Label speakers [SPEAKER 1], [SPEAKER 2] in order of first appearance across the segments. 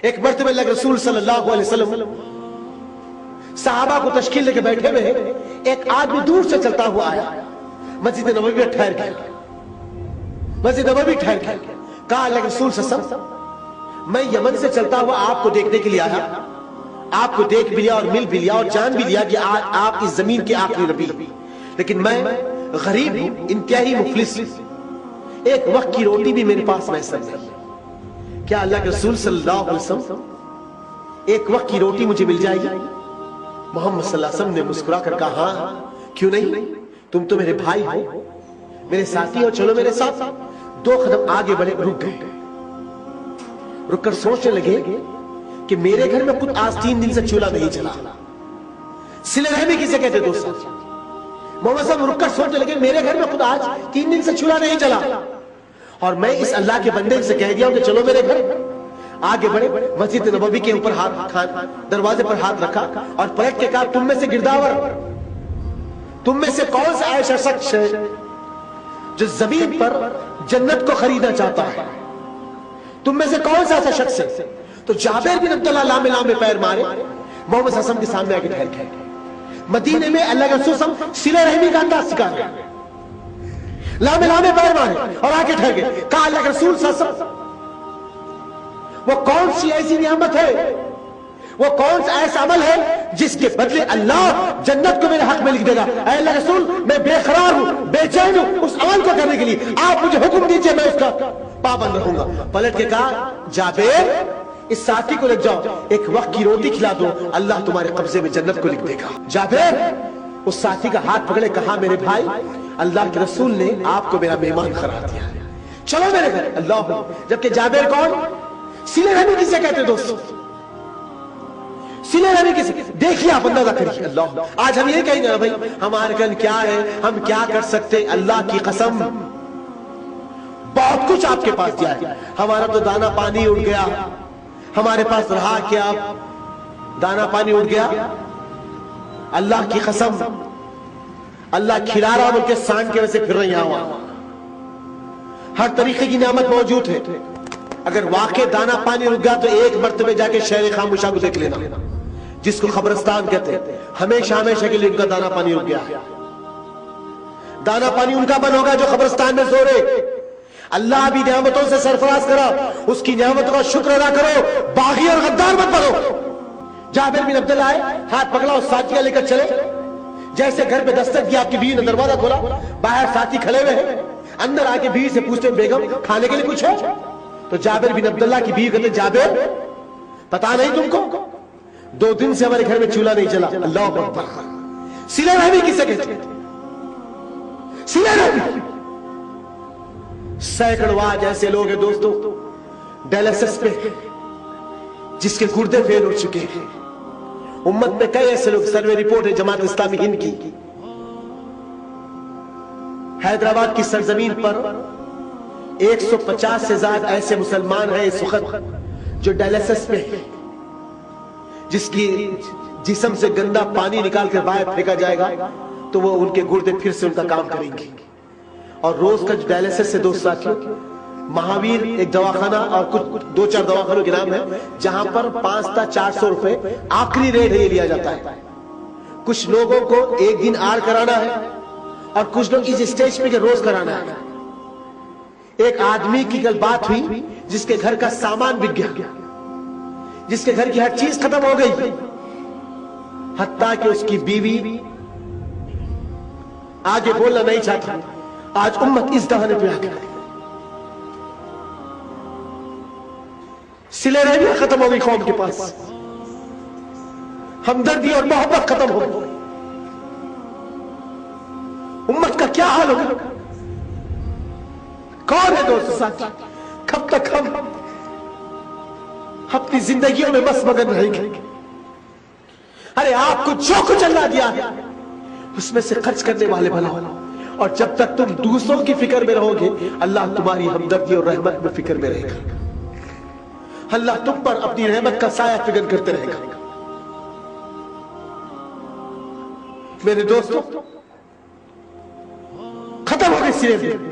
[SPEAKER 1] ایک مرتبہ اللہ کے رسول صلی اللہ علیہ وسلم صحابہ کو تشکیل لے کے بیٹھے ہوئے ہیں، ایک آدمی دور سے چلتا ہوا آیا، مسجد نبوی میں ٹھہر گیا، مسجد نبوی ٹھہر گیا، کہا اللہ کے رسول صلی اللہ علیہ وسلم میں یمن سے چلتا ہوا آپ کو دیکھنے کے لیے آیا، آپ کو دیکھ بھی لیا اور مل بھی لیا اور جان بھی لیا کہ آپ اس زمین کے آخری نبی، لیکن میں غریب ہوں، انتہائی مفلس، ایک وقت کی روٹی بھی میرے پاس میسر نہیں، کیا اللہ کے رسول صلی اللہ علیہ وسلم ایک وقت کی روٹی مجھے مل جائے گی؟ محمد صلی اللہ علیہ وسلم نے مسکرا کر کہا ہاں کیوں نہیں، تم تو میرے بھائی ہو، میرے ساتھی ہو، چلو میرے ساتھ۔ 2 قدم آگے بڑھے، رک گئے، رک کر سوچنے لگے کہ میرے گھر میں خود آج 3 دن سے چولہا نہیں چلا۔ صلہ رحمی کسے کہتے دوست؟ محمد صاحب رک کر سوچنے لگے میرے گھر میں خود آج 3 دن سے چولہا نہیں چلا، اور میں اس اللہ کے بندے سے کہہ دیا ہوں کہ چلو میرے گھر۔ آگے بڑھے، مسجد نبوی کے اوپر دروازے پر ہاتھ رکھا اور پلٹ کے کہا تم میں سے گرداور، تم میں سے کون سا ایسا شخص ہے جو زمین پر جنت کو خریدنا چاہتا ہے؟ تم میں سے کون سا ایسا شخص ہے؟ تو جابر بن عبداللہ لامے لامے پیر مارے، محمد صلی اللہ علیہ وسلم کے سامنے آگے ٹھہر گئے۔ مدینے میں اللہ کے رسول صلی اللہ علیہ وسلم صلہ رحمی کا انداز سکھا رہے ہیں، لامے لامے پیر مارے اور آگے ٹھہر گئے، کہا اللہ کے رسول صلی اللہ علیہ وسلم وہ کون سی ایسی نعمت ہے، وہ کون سا ایسا عمل ہے جس کے بدلے اللہ جنت کو میرے حق میں لکھ دے گا؟ اے اللہ رسول میں بے قرار ہوں، بے چین ہوں اس عمل کو کرنے کے لیے، آپ مجھے حکم دیجئے میں اس کا پابند رہوں گا۔ پلٹ کے کہا جابر اس ساتھی کو لے جاؤ، ایک وقت کی روٹی کھلا دو، اللہ تمہارے قبضے میں جنت کو لکھ دے گا۔ جابر اس ساتھی کا ہاتھ پکڑے، کہا میرے بھائی اللہ کے رسول نے آپ کو میرا مہمان قرار دیا ہے، چلو میرے گھر۔ اللہ، جبکہ جابر کون؟ صلہ رحمی کسے کہتے دوستو؟ صلہ رحمی کسے؟ دیکھیے آپ اندازہ کریے۔ اللہ، آج ہم یہ کہیں گے بھائی ہمارے کن کیا ہے، ہم کیا کر سکتے؟ اللہ کی قسم بہت کچھ آپ کے پاس دیا ہے، ہمارا تو دانا پانی اڑ گیا، ہمارے پاس رہا کیا؟ دانا پانی اڑ گیا۔ اللہ کی قسم اللہ کھلا رہا بول کے سانڈ کے وجہ سے پھر رہی ہوا، ہر طریقے کی نعمت موجود ہے۔ اگر واقع دانا پانی رک گیا تو ایک مرتبہ جا کے شہر خاموشہ کو دیکھ لینا، جس کو قبرستان کہتے ہیں، ہمیشہ ہمیشہ کے لیے ان کا دانا پانی رک گیا۔ دانا پانی ان کا بند ہوگا جو قبرستان میں سو رہے۔ اللہ بھی نعمتوں سے سرفراز کرا، اس کی نعمتوں کا شکر ادا کرو، باغی اور غدار مت بنو۔ جابر بن عبداللہ آئے، ہاتھ پکڑا اور ساتھیاں لے کر چلے، جیسے گھر پہ دستک دی آپ کی بیوی نے دروازہ کھولا، باہر ساتھی کھڑے ہوئے ہیں، اندر آ کے بیوی سے پوچھتے ہیں بیگم کھانے کے لیے کچھ ہے؟ تو جابر بن عبداللہ کی بیوی کہتے جابر پتا نہیں تم کو 2 دن سے ہمارے گھر میں چولہا نہیں چلا۔ اللہ اکبر۔ صلہ رحمی کسے کہتے ہیں؟ صلہ رحمی سینکڑوں آج ایسے لوگ ہیں دوستو ڈائلسس پہ جس کے گردے فیل ہو چکے ہیں، امت میں کئی ایسے لوگ، سروے رپورٹ ہے جماعت اسلامی ہند کی، حیدرآباد کی سرزمین پر 150 سے زیادہ ایسے مسلمان ہیں اس وقت جو ڈائلسس پہ ہیں، جس کی جسم سے گندا پانی نکال کر باہر پھینکا جائے گا تو وہ ان کے گردے پھر سے ان کا کام کریں گے۔ اور روز کا جو ڈائلسس سے دوست ساتھیوں، مہاویر ایک دواخانہ اور کچھ 2-4 دواخانوں کے نام ہے جہاں پر 5 تا 400 روپے آخری ریٹ ہے یہ لیا جاتا ہے۔ کچھ لوگوں کو ایک دن آڑ کرانا ہے اور کچھ لوگ اس اسٹیج پہ روز کرانا ہے۔ ایک آدمی کی کل بات ہوئی جس کے گھر کا سامان بک گیا، جس کے گھر کی ہر چیز ختم ہو گئی، حتیٰ کہ اس کی بیوی آگے بولنا نہیں چاہتا۔ آج امت اس دہانے پہ آ گئی، صلہ رحمی ختم ہو گئی قوم کے پاس، ہمدردی اور محبت ختم ہو گئی، امت کا کیا حال ہوگا؟ کون ہے دوست ساتھی؟ کب تک ہم اپنی زندگیوں میں بس مگن رہیں گے؟ ارے آپ کو جو کچھ اللہ دیا ہے اس میں سے خرچ کرنے والے بناؤ، اور جب تک تم دوسروں کی فکر میں رہو گے اللہ تمہاری ہمدردی اور رحمت میں فکر میں رہے گا، اللہ تم پر اپنی رحمت کا سایہ فکر کرتے رہے گا۔ میرے دوستوں ختم ہو گئی صلہ رحمی۔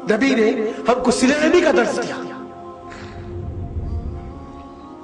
[SPEAKER 1] نبی نے ہم کو صلہ رحمی کا درس دیا،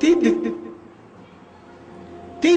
[SPEAKER 1] 3